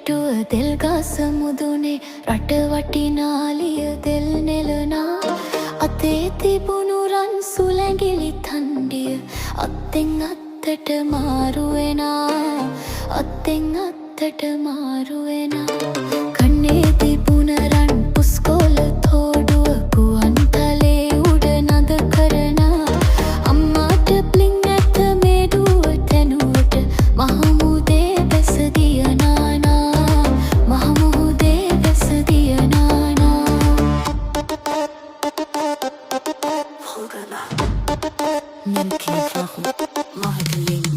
කිට්ටුව දෙල් ගස මුදුනේ රට වටිනාලිය දෙල් නෙලනා අතේ තිබුණු රන් සුලැඟිලි තණ්ඩිය අත්තෙන් අත්තට මාරු වෙනා අත්තෙන් අත්තට මාරු වෙනා කන්නේ තිබුණ රන් පුස්කොළ තෝඩුව ගුවන්තලේ උඩ නද කරනා අම්මාට ප්ලින් ඇත මේඩුව තැනුවට මහමුදේ බැස දිය නානා මහමුදේ බැස දිය නානා نمكن ناخد معدلين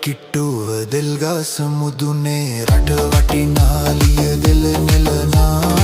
කිට්ටුව දෙල් ගස මුදුනේ රට වටිනාලිය දෙල නෙලනා